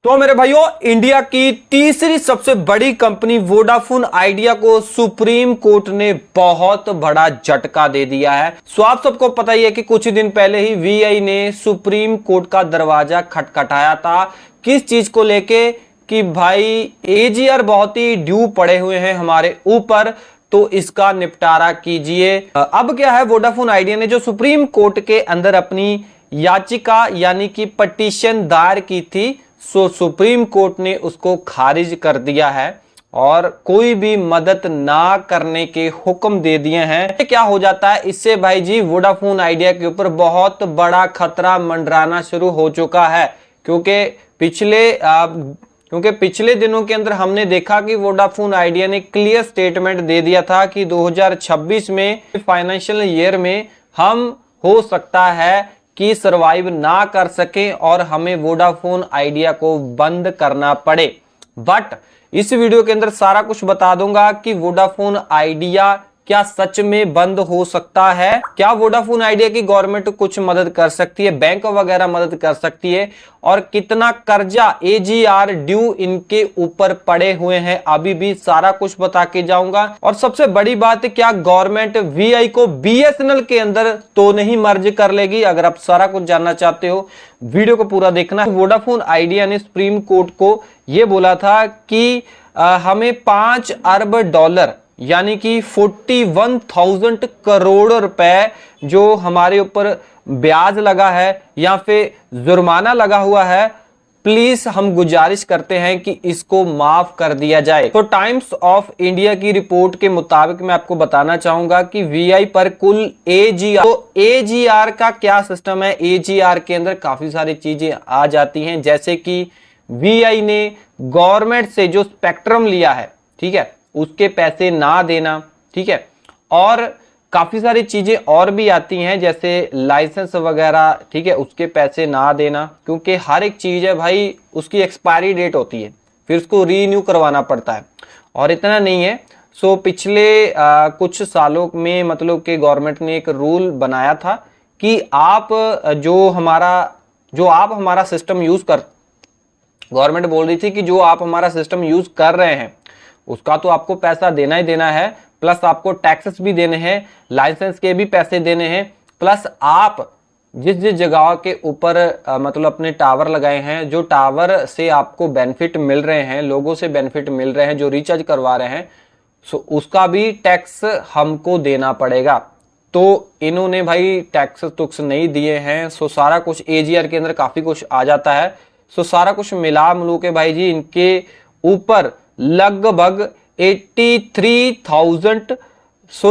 तो मेरे भाइयों, इंडिया की तीसरी सबसे बड़ी कंपनी वोडाफोन आइडिया को सुप्रीम कोर्ट ने बहुत बड़ा झटका दे दिया है। आप सबको पता ही है कि कुछ ही दिन पहले ही वीआई ने सुप्रीम कोर्ट का दरवाजा खटखटाया था। किस चीज को लेके कि भाई एजीआर बहुत ही ड्यू पड़े हुए हैं हमारे ऊपर, तो इसका निपटारा कीजिए। अब क्या है, वोडाफोन आइडिया ने जो सुप्रीम कोर्ट के अंदर अपनी याचिका यानी कि पटिशन दायर की थी, सुप्रीम कोर्ट ने उसको खारिज कर दिया है और कोई भी मदद ना करने के हुक्म दे दिए हैं। क्या हो जाता है इससे भाई जी, वोडाफोन आइडिया के ऊपर बहुत बड़ा खतरा मंडराना शुरू हो चुका है। क्योंकि पिछले दिनों के अंदर हमने देखा कि वोडाफोन आइडिया ने क्लियर स्टेटमेंट दे दिया था कि 2026 में फाइनेंशियल ईयर में हम हो सकता है कि सरवाइव ना कर सके और हमें वोडाफोन आइडिया को बंद करना पड़े। बट इस वीडियो के अंदर सारा कुछ बता दूंगा कि वोडाफोन आइडिया क्या सच में बंद हो सकता है, क्या वोडाफोन आइडिया की गवर्नमेंट कुछ मदद कर सकती है, बैंक वगैरह मदद कर सकती है, और कितना कर्जा एजीआर ड्यू इनके ऊपर पड़े हुए हैं, अभी भी सारा कुछ बता के जाऊंगा। और सबसे बड़ी बात है, क्या गवर्नमेंट वीआई को बीएसएनएल के अंदर तो नहीं मर्ज कर लेगी। अगर आप सारा कुछ जानना चाहते हो, वीडियो को पूरा देखना। वोडाफोन आइडिया ने सुप्रीम कोर्ट को यह बोला था कि हमें 5 अरब डॉलर यानी कि 41,000 करोड़ रुपए जो हमारे ऊपर ब्याज लगा है या फिर जुर्माना लगा हुआ है, प्लीज हम गुजारिश करते हैं कि इसको माफ कर दिया जाए। तो टाइम्स ऑफ इंडिया की रिपोर्ट के मुताबिक मैं आपको बताना चाहूंगा कि वीआई पर कुल एजीआर का क्या सिस्टम है। एजीआर के अंदर काफी सारी चीजें आ जाती हैं, जैसे कि वीआई ने गवर्नमेंट से जो स्पेक्ट्रम लिया है, ठीक है, उसके पैसे ना देना, ठीक है, और काफी सारी चीजें और भी आती हैं जैसे लाइसेंस वगैरह, ठीक है, उसके पैसे ना देना, क्योंकि हर एक चीज है भाई उसकी एक्सपायरी डेट होती है, फिर उसको रीन्यू करवाना पड़ता है। और इतना नहीं है, पिछले कुछ सालों में मतलब कि गवर्नमेंट ने एक रूल बनाया था कि आप हमारा सिस्टम यूज कर, गवर्नमेंट बोल रही थी कि जो आप हमारा सिस्टम यूज कर रहे हैं उसका तो आपको पैसा देना ही देना है, प्लस आपको टैक्सेस भी देने हैं, लाइसेंस के भी पैसे देने हैं, प्लस आप जिस जिस जगह के ऊपर मतलब अपने टावर लगाए हैं, जो टावर से आपको बेनिफिट मिल रहे हैं, लोगों से बेनिफिट मिल रहे हैं, जो रिचार्ज करवा रहे हैं, उसका भी टैक्स हमको देना पड़ेगा। तो इन्होंने भाई टैक्स टुक्स नहीं दिए हैं। सारा कुछ एजीआर के अंदर काफी कुछ आ जाता है। सारा कुछ मिला मिलू के भाई जी इनके ऊपर लगभग 83,000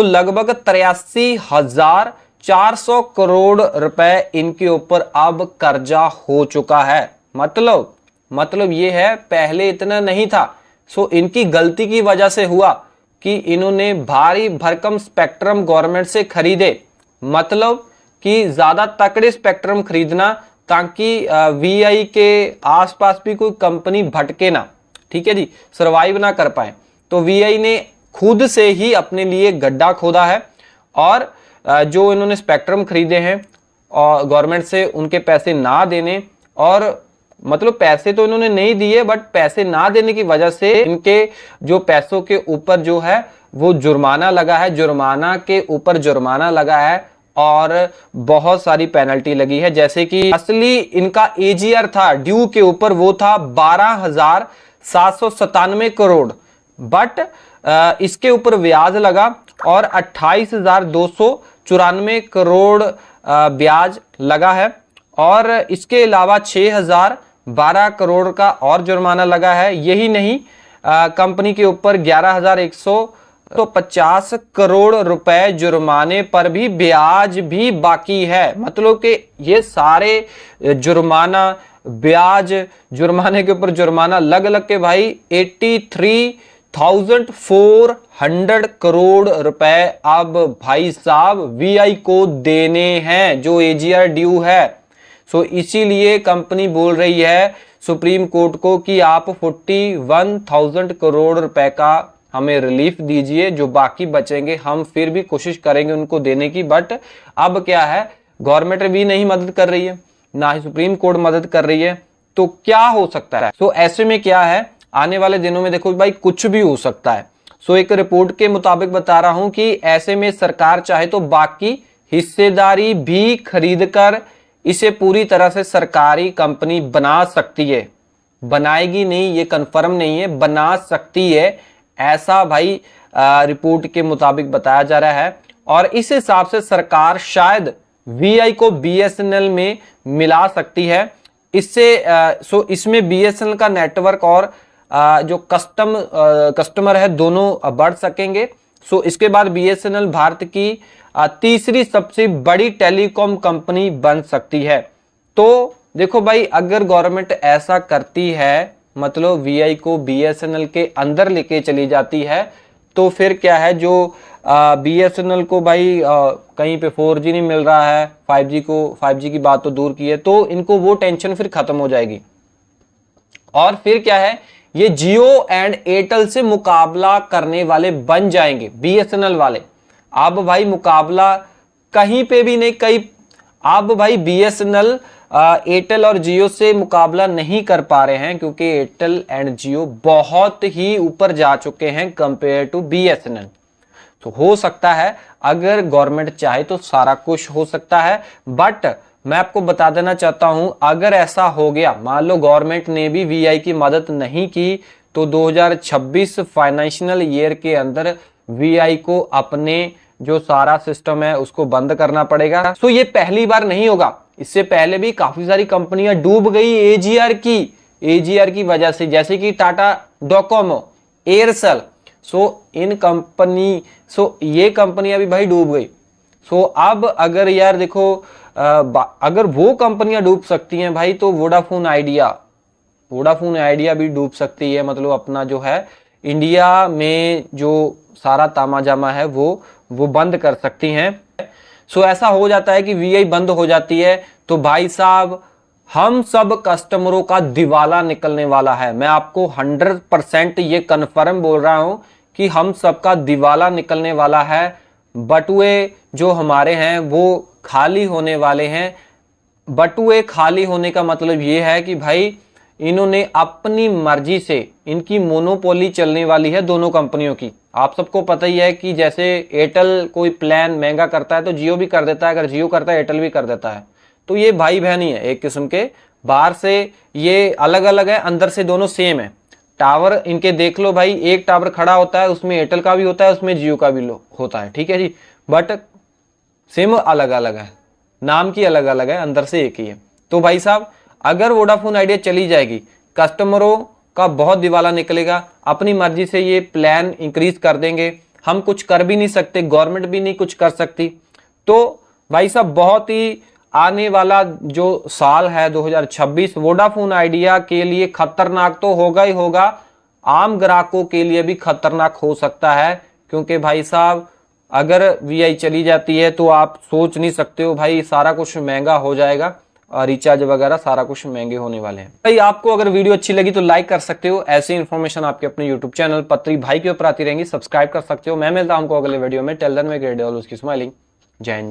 लगभग 83,400 करोड़ रुपए इनके ऊपर अब कर्जा हो चुका है। मतलब ये है, पहले इतना नहीं था। इनकी गलती की वजह से हुआ कि इन्होंने भारी भरकम स्पेक्ट्रम गवर्नमेंट से खरीदे, मतलब कि ज्यादा तकड़े स्पेक्ट्रम खरीदना ताकि वीआई के आसपास भी कोई कंपनी भटके ना, ठीक है जी, सरवाइव ना कर पाए। तो वीआई ने खुद से ही अपने लिए गड्ढा खोदा है और जो इन्होंने स्पेक्ट्रम खरीदे हैं और गवर्नमेंट से उनके पैसे ना देने, और मतलब पैसे तो इन्होंने नहीं दिए, बट पैसे ना देने की वजह से इनके जो पैसों के ऊपर जो है वो जुर्माना लगा है, जुर्माना के ऊपर जुर्माना लगा है और बहुत सारी पेनल्टी लगी है। जैसे कि असली इनका एजीआर था ड्यू के ऊपर, वो था 12,797 करोड़, बट इसके ऊपर ब्याज लगा और 28,294 करोड़ ब्याज लगा है, और इसके अलावा 6,012 करोड़ का और जुर्माना लगा है। यही नहीं, कंपनी के ऊपर 11,150 करोड़ रुपए जुर्माने पर भी ब्याज भी बाकी है। मतलब कि ये सारे जुर्माना, ब्याज, जुर्माने के ऊपर जुर्माना लग लग के भाई 83,400 करोड़ रुपए अब भाई साहब वीआई को देने हैं, जो एजीआर ड्यू है। इसीलिए कंपनी बोल रही है सुप्रीम कोर्ट को कि आप 41,000 करोड़ रुपए का हमें रिलीफ दीजिए, जो बाकी बचेंगे हम फिर भी कोशिश करेंगे उनको देने की। बट अब क्या है, गवर्नमेंट भी नहीं मदद कर रही है, ना ही सुप्रीम कोर्ट मदद कर रही है, तो क्या हो सकता है? तो ऐसे में क्या है, आने वाले दिनों में देखो भाई कुछ भी हो सकता है। सो एक रिपोर्ट के मुताबिक बता रहा हूं कि ऐसे में सरकार चाहे तो बाकी हिस्सेदारी भी खरीद कर इसे पूरी तरह से सरकारी कंपनी बना सकती है। बनाएगी नहीं, ये कंफर्म नहीं है, बना सकती है, ऐसा भाई रिपोर्ट के मुताबिक बताया जा रहा है। और इस हिसाब से सरकार शायद वीआई को बीएसएनएल में मिला सकती है। इससे इसमें बीएसएनएल का नेटवर्क और जो कस्टमर है दोनों बढ़ सकेंगे। इसके बाद बीएसएनएल भारत की तीसरी सबसे बड़ी टेलीकॉम कंपनी बन सकती है। तो देखो भाई, अगर गवर्नमेंट ऐसा करती है, मतलब वीआई को बीएसएनएल के अंदर लेके चली जाती है, तो फिर क्या है, जो बीएसएनएल को भाई कहीं पे 4G नहीं मिल रहा है, 5G की बात तो दूर की है, तो इनको वो टेंशन फिर खत्म हो जाएगी। और फिर क्या है, ये जियो एंड एयरटेल से मुकाबला करने वाले बन जाएंगे बीएसएनएल वाले। अब भाई मुकाबला कहीं पे भी नहीं, अब भाई बीएसएनएल एयरटेल और जियो से मुकाबला नहीं कर पा रहे हैं, क्योंकि एयरटेल एंड जियो बहुत ही ऊपर जा चुके हैं कंपेयर टू बीएसएनएल। तो हो सकता है, अगर गवर्नमेंट चाहे तो सारा कुछ हो सकता है। बट मैं आपको बता देना चाहता हूं, अगर ऐसा हो गया, मान लो गवर्नमेंट ने भी वीआई की मदद नहीं की, तो 2026 फाइनेंशियल ईयर के अंदर वीआई को अपने जो सारा सिस्टम है उसको बंद करना पड़ेगा। तो ये पहली बार नहीं होगा, इससे पहले भी काफी सारी कंपनियां डूब गई एजीआर की वजह से, जैसे कि टाटा डोकोमो, एयरसेल। इन कंपनी ये कंपनियां भी भाई डूब गई। अब अगर यार देखो, अगर वो कंपनियां डूब सकती हैं भाई, तो वोडाफोन आइडिया भी डूब सकती है। मतलब अपना जो है इंडिया में जो सारा तामाजामा है वो बंद कर सकती हैं। ऐसा हो जाता है कि वीआई बंद हो जाती है, तो भाई साहब हम सब कस्टमरों का दिवाला निकलने वाला है। मैं आपको 100% ये कन्फर्म बोल रहा हूं कि हम सबका दिवाला निकलने वाला है। बटुए जो हमारे हैं वो खाली होने वाले हैं। बटुए खाली होने का मतलब ये है कि भाई इन्होंने अपनी मर्जी से, इनकी मोनोपोली चलने वाली है दोनों कंपनियों की। आप सबको पता ही है कि जैसे एयरटेल कोई प्लान महंगा करता है तो जियो भी कर देता है, अगर जियो करता है एयरटेल भी कर देता है। तो ये भाई बहन ही है एक किस्म के, बाहर से ये अलग अलग है, अंदर से दोनों सेम है। टावर इनके देख लो भाई, एक टावर खड़ा होता है उसमें एयरटेल का भी होता है, उसमें जियो का भी होता है, ठीक है जी। बट सिम अलग अलग है, नाम की अलग अलग है, अंदर से एक ही है। तो भाई साहब, अगर वोडाफोन आइडिया चली जाएगी, कस्टमरों का बहुत दिवाला निकलेगा। अपनी मर्जी से ये प्लान इंक्रीज कर देंगे, हम कुछ कर भी नहीं सकते, गवर्नमेंट भी नहीं कुछ कर सकती। तो भाई साहब, बहुत ही आने वाला जो साल है 2026 वोडाफोन आइडिया के लिए खतरनाक तो होगा ही होगा, आम ग्राहकों के लिए भी खतरनाक हो सकता है। क्योंकि भाई साहब, अगर वीआई चली जाती है तो आप सोच नहीं सकते हो भाई, सारा कुछ महंगा हो जाएगा, रिचार्ज वगैरह सारा कुछ महंगे होने वाले हैं। भाई आपको अगर वीडियो अच्छी लगी तो लाइक कर सकते हो। ऐसी इन्फॉर्मेशन आपके अपने यूट्यूब चैनल पत्री भाई के ऊपर आती रहेंगी, सब्सक्राइब कर सकते हो। मैं मिलता हूं आपको अगले वीडियो में। टेल देन मैं ग्रेट डे ऑल उसकी स्माइलिंग। जय हिंद।